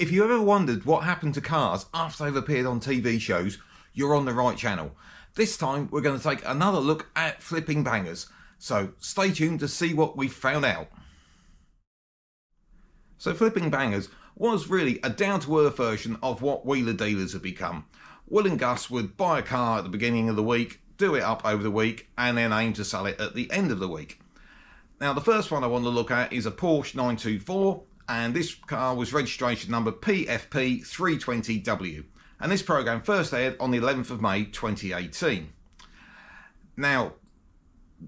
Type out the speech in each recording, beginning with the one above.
If you ever wondered what happened to cars after they've appeared on TV shows, you're on the right channel. This time we're going to take another look at flipping bangers, so stay tuned to see what we've found out. So flipping bangers was really a down-to-earth version of what wheeler dealers have become. Will and Gus would buy a car at the beginning of the week, do it up over the week, and then aim to sell it at the end of the week. Now the first one I want to look at is a Porsche 924, and this car was registration number PFP 320W, and this program first aired on the 11th of May 2018. Now,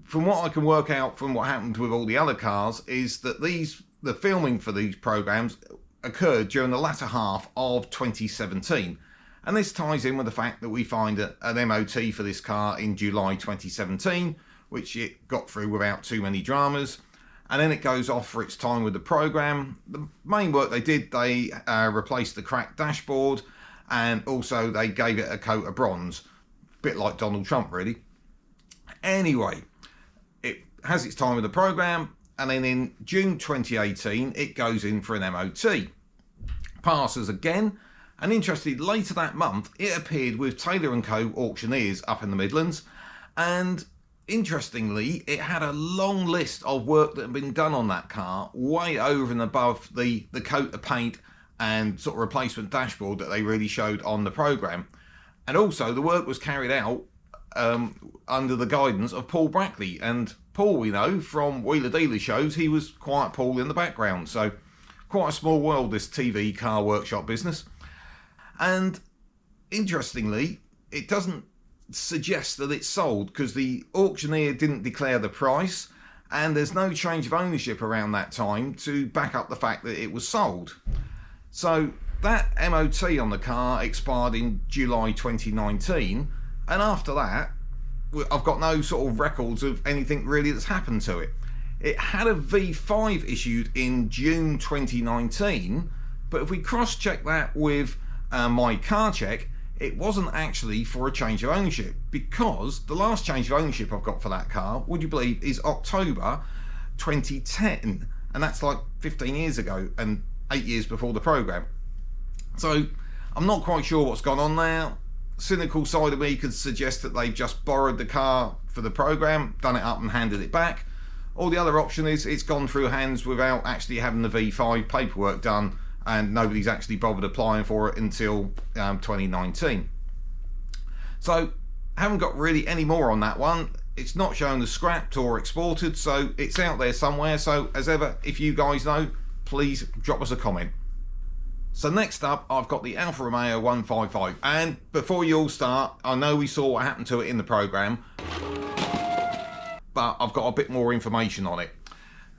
from what I can work out from what happened with all the other cars is that the filming for these programs occurred during the latter half of 2017, and this ties in with the fact that we find an MOT for this car in July 2017, which it got through without too many dramas, and then it goes off for its time with the program. The main work they did, they replaced the cracked dashboard, and also they gave it a coat of bronze, a bit like Donald Trump really. Anyway, it has its time with the program, and then in June 2018 it goes in for an MOT. Passes again, and interestingly later that month it appeared with Taylor & Co auctioneers up in the Midlands, and interestingly it had a long list of work that had been done on that car, way over and above the coat of paint and sort of replacement dashboard that they really showed on the program. And also the work was carried out under the guidance of Paul Brackley, and Paul, we know from wheeler dealer shows, he was Quiet Paul in the background, so quite a small world, this TV car workshop business. And interestingly, it doesn't suggest that it's sold because the auctioneer didn't declare the price, and there's no change of ownership around that time to back up the fact that it was sold. So that MOT on the car expired in July 2019, and after that I've got no sort of records of anything really that's happened to it. It had a V5 issued in June 2019, but if we cross-check that with my car check, it wasn't actually for a change of ownership, because the last change of ownership I've got for that car, would you believe, is October 2010, and that's like 15 years ago and 8 years before the program. So I'm not quite sure what's gone on there. Cynical side of me could suggest that they've just borrowed the car for the program, done it up and handed it back, or the other option is it's gone through hands without actually having the V5 paperwork done, and nobody's actually bothered applying for it until 2019. So haven't got really any more on that one. It's not shown as scrapped or exported, so it's out there somewhere. So as ever, if you guys know, please drop us a comment. So next up, I've got the Alfa Romeo 155, and before you all start, I know we saw what happened to it in the program, but I've got a bit more information on it.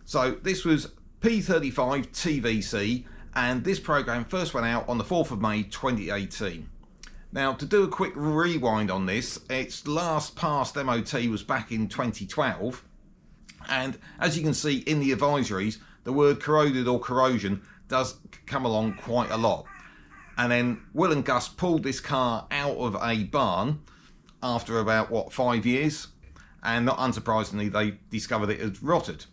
So this was P35 TVC, and this program first went out on the 4th of May 2018. Now, to do a quick rewind on this, its last past MOT was back in 2012, and as you can see in the advisories, the word corroded or corrosion does come along quite a lot. And then Will and Gus pulled this car out of a barn after about, what, 5 years, and not unsurprisingly they discovered it had rotted.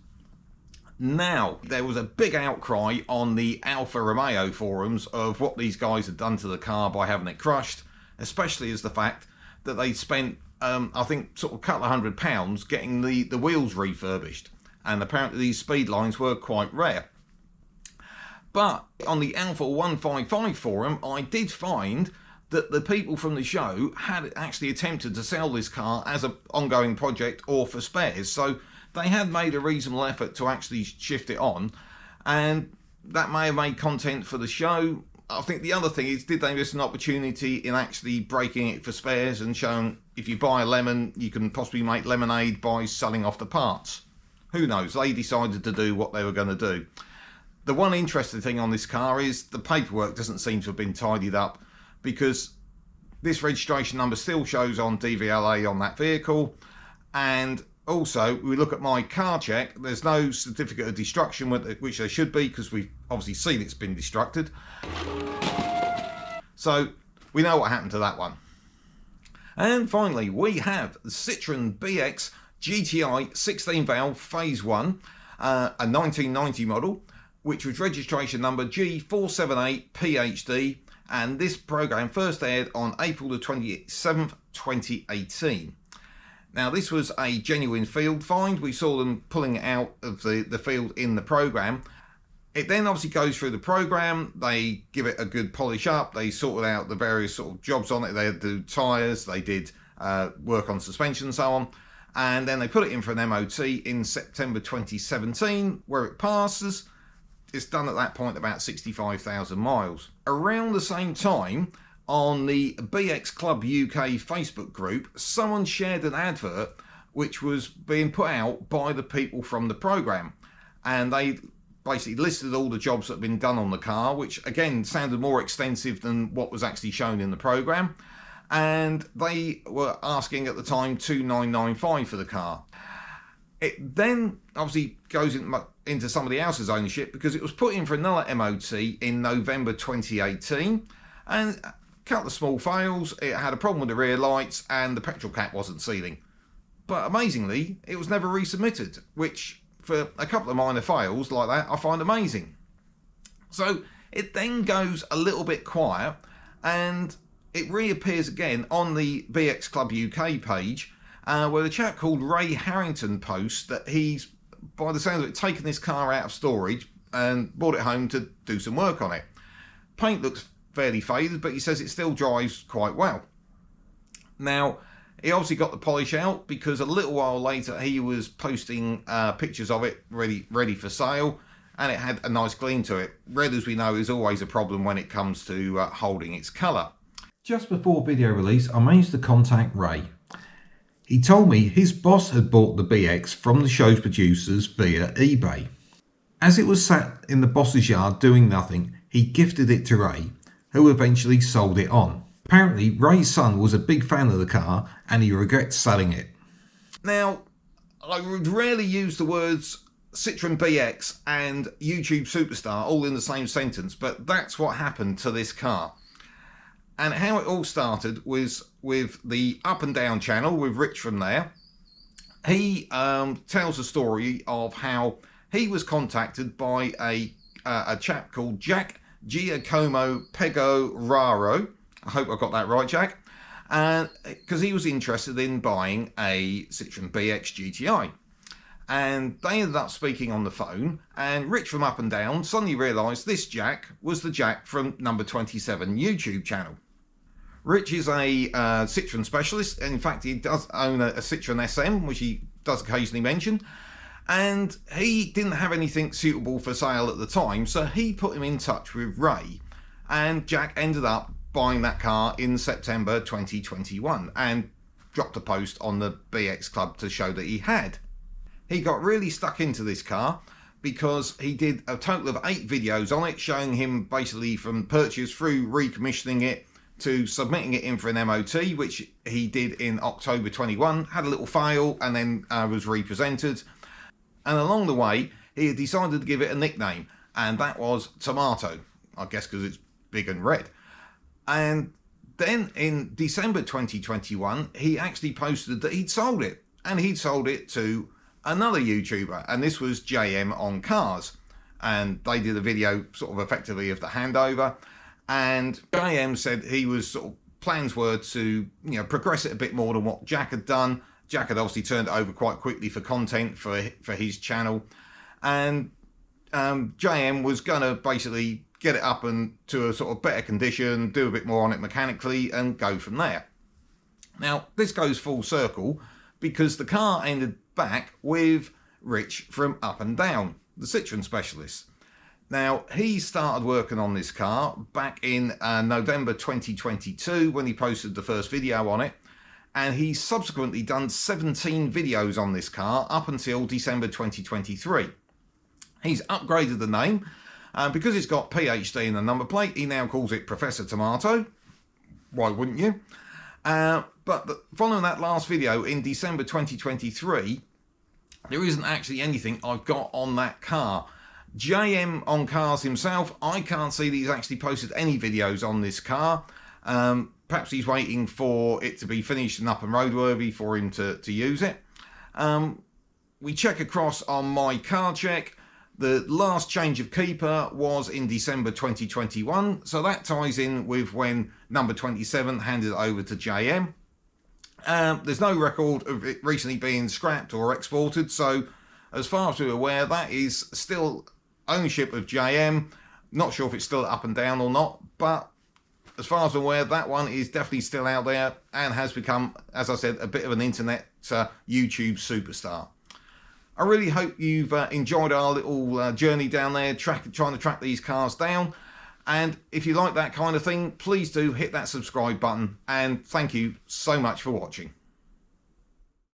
Now, there was a big outcry on the Alfa Romeo forums of what these guys had done to the car by having it crushed, especially as the fact that they'd spent, I think, sort of a couple of £100 getting the wheels refurbished, and apparently these speed lines were quite rare. But on the Alfa 155 forum, I did find that the people from the show had actually attempted to sell this car as an ongoing project or for spares, so they had made a reasonable effort to actually shift it on, and that may have made content for the show. I think the other thing is, did they miss an opportunity in actually breaking it for spares and showing if you buy a lemon, you can possibly make lemonade by selling off the parts? Who knows? They decided to do what they were going to do. The one interesting thing on this car is the paperwork doesn't seem to have been tidied up, because this registration number still shows on DVLA on that vehicle, and also we look at my car check, there's no certificate of destruction, which there should be, because we've obviously seen it's been destructed. So we know what happened to that one. And finally we have the Citroen BX GTI 16 valve phase 1, a 1990 model, which was registration number G478 PHD, and this program first aired on April the 27th, 2018. Now, this was a genuine field find. We saw them pulling it out of the field in the program. It then obviously goes through the program. They give it a good polish up. They sorted out the various sort of jobs on it. They do tyres, they did work on suspension and so on. And then they put it in for an MOT in September 2017, where it passes. It's done at that point about 65,000 miles. Around the same time, on the BX Club UK Facebook group, someone shared an advert which was being put out by the people from the program, and they basically listed all the jobs that had been done on the car, which again sounded more extensive than what was actually shown in the program, and they were asking at the time $2,995 for the car. It then obviously goes into somebody else's ownership because it was put in for another MOT in November 2018, and a couple of small fails. It had a problem with the rear lights and the petrol cap wasn't sealing. But amazingly, it was never resubmitted, which for a couple of minor fails like that, I find amazing. So it then goes a little bit quiet, and it reappears again on the BX Club UK page, where the chap called Ray Harrington posts that he's, by the sound of it, taken this car out of storage and brought it home to do some work on it. Paint looks fairly faded, but he says it still drives quite well. Now, he obviously got the polish out because a little while later he was posting pictures of it ready for sale, and it had a nice gleam to it. Red, as we know, is always a problem when it comes to holding its colour. Just before video release, I managed to contact Ray. He told me his boss had bought the BX from the show's producers via eBay. As it was sat in the boss's yard doing nothing, he gifted it to Ray, who eventually sold it on. Apparently, Ray's son was a big fan of the car and he regrets selling it. Now, I would rarely use the words Citroen BX and YouTube superstar all in the same sentence, but that's what happened to this car. And how it all started was with the Up and Down channel with Rich from there. He tells a story of how he was contacted by a chap called Jack Giacomo Pegoraro. I hope I got that right, Jack. Because he was interested in buying a Citroen BX GTI. And they ended up speaking on the phone, and Rich from Up and Down suddenly realised this Jack was the Jack from number 27 YouTube channel. Rich is a Citroen specialist. In fact, he does own a Citroen SM, which he does occasionally mention. And he didn't have anything suitable for sale at the time, so he put him in touch with Ray. And Jack ended up buying that car in September 2021 and dropped a post on the BX Club to show that he had. He got really stuck into this car because he did a total of 8 videos on it, showing him basically from purchase through recommissioning it to submitting it in for an MOT, which he did in October 21, had a little fail and then was represented. And along the way, he had decided to give it a nickname, and that was Tomato, I guess because it's big and red. And then in December 2021, he actually posted that he'd sold it, and he'd sold it to another YouTuber, and this was JM on Cars, and they did a video sort of effectively of the handover. And JM said he was sort of, plans were to, progress it a bit more than what Jack had done. Jack had obviously turned it over quite quickly for content for his channel, and JM was going to basically get it up and to a sort of better condition, do a bit more on it mechanically, and go from there. Now, this goes full circle because the car ended back with Rich from Up and Down, the Citroen specialist. Now, he started working on this car back in November 2022 when he posted the first video on it, and he's subsequently done 17 videos on this car up until December 2023. He's upgraded the name, because it's got PHD in the number plate, he now calls it Professor Tomato. Why wouldn't you? But following that last video in December 2023, there isn't actually anything I've got on that car. JM on Cars himself, I can't see that he's actually posted any videos on this car. Perhaps he's waiting for it to be finished and up and roadworthy for him to use it. We check across on My Car Check. The last change of keeper was in December 2021, so that ties in with when number 27 handed it over to JM. There's no record of it recently being scrapped or exported, so as far as we're aware, that is still ownership of JM. Not sure if it's still up and down or not, but as far as I'm aware, that one is definitely still out there and has become, as I said, a bit of an internet YouTube superstar. I really hope you've enjoyed our little journey down there, trying to track these cars down. And if you like that kind of thing, please do hit that subscribe button. And thank you so much for watching.